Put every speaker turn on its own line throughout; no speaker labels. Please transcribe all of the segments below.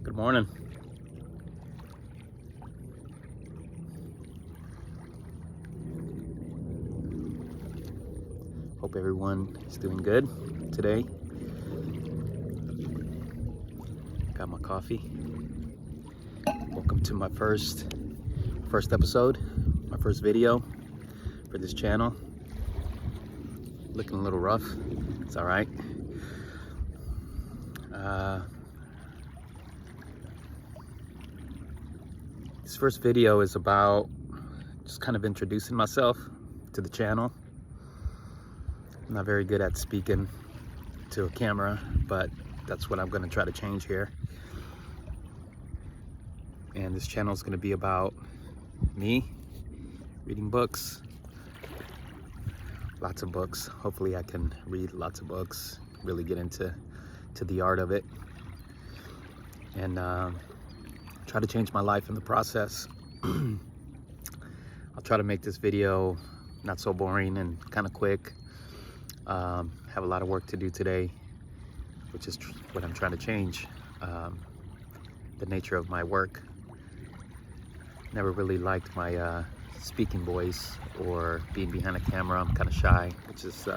Good morning. Hope everyone is doing good today. Got my coffee. Welcome to my first episode, my first video for this channel. Looking a little rough. It's all right. This first video is about just kind of introducing myself to the channel. I'm not very good at speaking to a camera, but that's what I'm going to try to change here. And this channel is going to be about me reading books, lots of books. Hopefully I can read lots of books, really get into the art of it, and try to change my life in the process. I'll try to make this video not so boring and kind of quick. Have a lot of work to do today, which is what I'm trying to change. The nature of my work. Never really liked my speaking voice or being behind a camera. I'm kind of shy, which is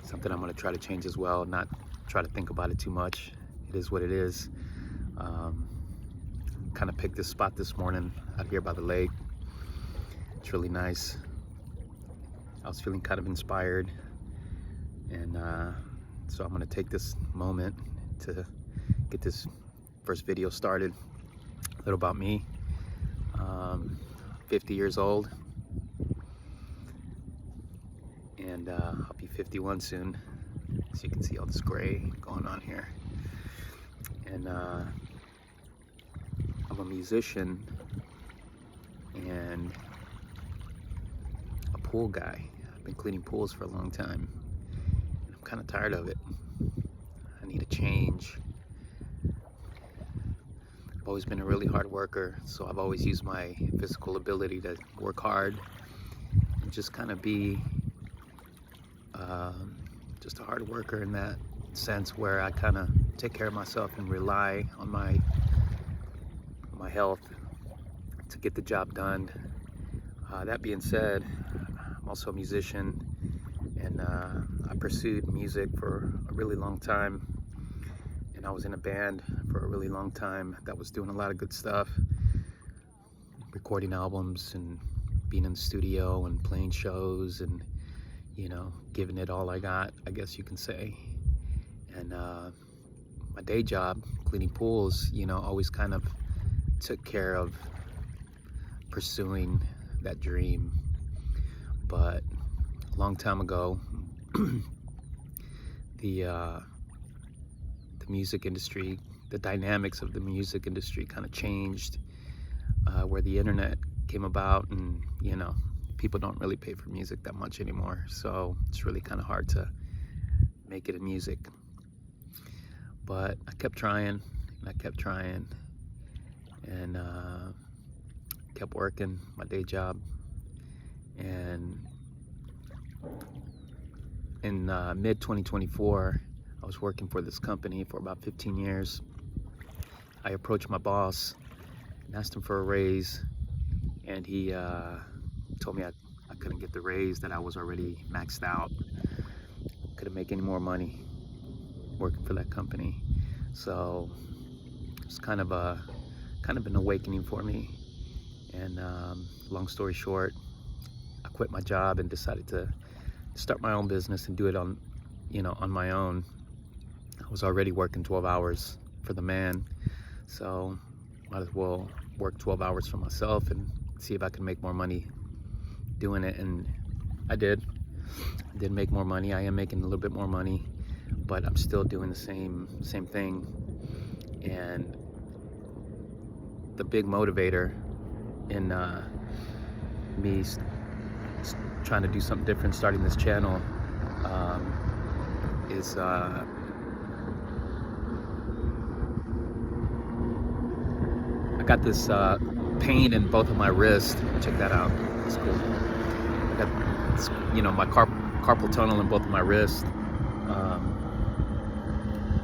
something I'm going to try to change as well. Not try to think about it too much. It is what it is. Kind of picked this spot this morning out here by the lake. It's really nice. I was feeling kind of inspired, and so I'm going to take this moment to get this first video started. A little about me. 50 years old, and I'll be 51 soon, so you can see all this gray going on here. And I'm a musician and a pool guy. I've been cleaning pools for a long time, and I'm kind of tired of it. I need a change. I've always been a really hard worker, so I've always used my physical ability to work hard and just kind of be just a hard worker in that sense, where I kind of take care of myself and rely on my health to get the job done. That being said, I'm also a musician, and I pursued music for a really long time. And I was in a band for a really long time that was doing a lot of good stuff, recording albums and being in the studio and playing shows and, you know, giving it all I got, I guess you can say. And my day job, cleaning pools, you know, always kind of took care of pursuing that dream. But a long time ago, the music industry, the dynamics of the music industry kind of changed, where the internet came about, and you know, people don't really pay for music that much anymore, so it's really kind of hard to make it in music. But I kept trying, and I kept trying, and kept working my day job. And in mid 2024, I was working for this company for about 15 years. I approached my boss and asked him for a raise, and he told me I couldn't get the raise, that I was already maxed out. Couldn't make any more money working for that company. So it's kind of an awakening for me. And long story short, I quit my job and decided to start my own business and do it on my own. I was already working 12 hours for the man, so might as well work 12 hours for myself and see if I can make more money doing it. And I did make more money. I am making a little bit more money, but I'm still doing the same thing. And the big motivator in me trying to do something different, starting this channel, is I got this pain in both of my wrists. Check that out. It's cool. I got this, my carpal tunnel in both of my wrists.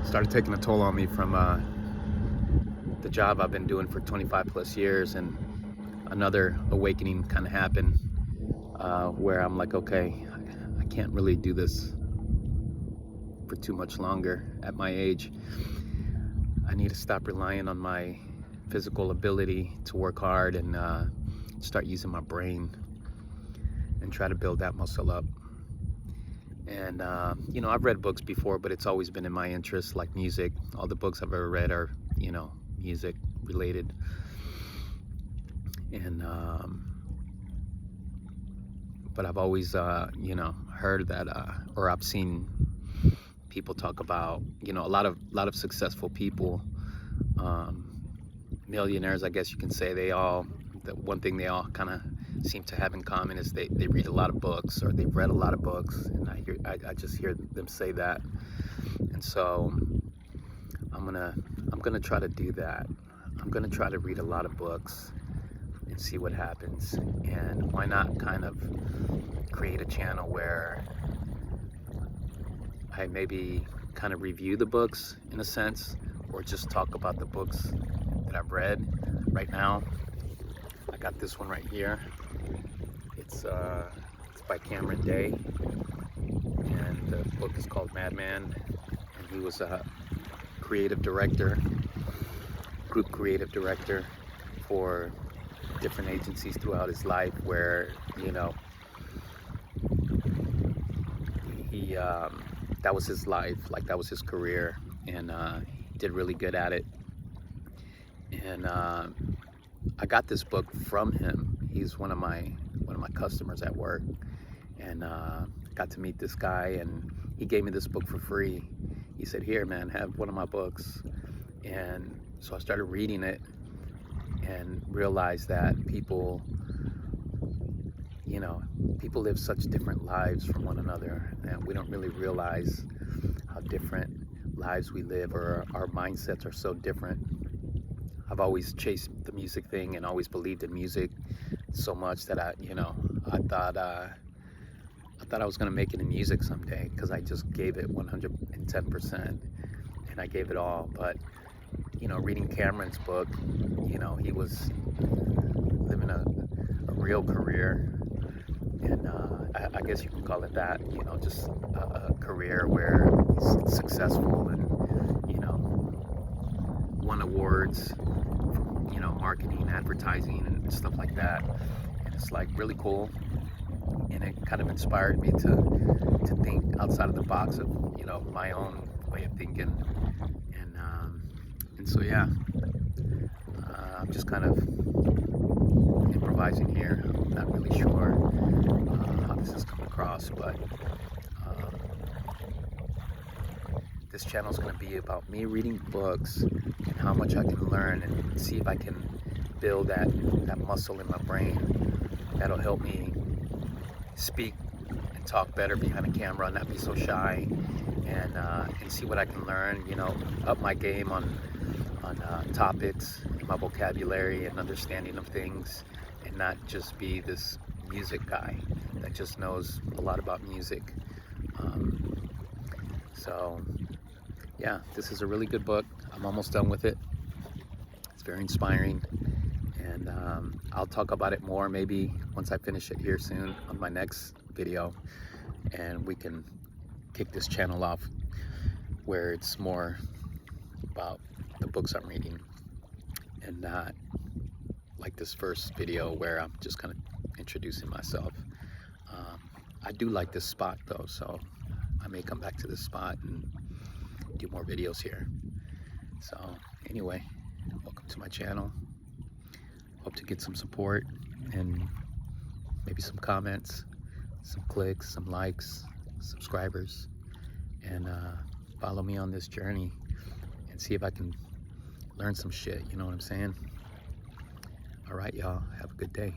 Started taking a toll on me from the job I've been doing for 25 plus years, and another awakening kind of happened where I'm like, okay, I can't really do this for too much longer at my age. I need to stop relying on my physical ability to work hard and start using my brain and try to build that muscle up. And you know, I've read books before, but it's always been in my interest, like music. All the books I've ever read are, you know, music related. And but I've always you know, heard that or I've seen people talk about, you know, a lot of successful people, millionaires, I guess you can say, the one thing they all kind of seem to have in common is they read a lot of books, or they've read a lot of books, and I just hear them say that. And so I'm gonna try to do that. I'm gonna try to read a lot of books and see what happens. And why not kind of create a channel where I maybe kind of review the books in a sense, or just talk about the books that I've read. Right now, I got this one right here. It's by Cameron Day, and the book is called Madman. And he was a creative director, group creative director for different agencies throughout his life, where, you know, he that was his life, like that was his career, and he did really good at it. And I got this book from him. He's one of my customers at work, and got to meet this guy, and he gave me this book for free. He said, "Here, man, have one of my books." And so I started reading it and realized that people, you know, people live such different lives from one another, and we don't really realize how different lives we live, or our mindsets are so different. I've always chased the music thing and always believed in music so much that I thought I was gonna make it in music someday, because I just gave it 110%, and I gave it all. But, you know, reading Cameron's book, you know, he was living a real career, and I guess you can call it that, you know, just a career where he's successful and, you know, won awards from, you know, marketing, advertising, and stuff like that. And it's like really cool, and it kind of inspired me to think outside of the box of, you know, my own way of thinking. And so yeah, I'm just kind of improvising here. I'm not really sure how this has come across, but this channel is going to be about me reading books and how much I can learn, and see if I can build that muscle in my brain that'll help me speak and talk better behind a camera, not be so shy, and see what I can learn, you know, up my game on topics, my vocabulary and understanding of things, and not just be this music guy that just knows a lot about music. So yeah, this is a really good book. I'm almost done with it. It's very inspiring, and I'll talk about it more maybe once I finish it here soon on my next video, and we can kick this channel off where it's more about the books I'm reading, and not like this first video where I'm just kind of introducing myself. I do like this spot though, so I may come back to this spot and do more videos here. So anyway, welcome to my channel. Hope to get some support and maybe some comments, some clicks, some likes, subscribers, and follow me on this journey and see if I can learn some shit, you know what I'm saying? All right, y'all, have a good day.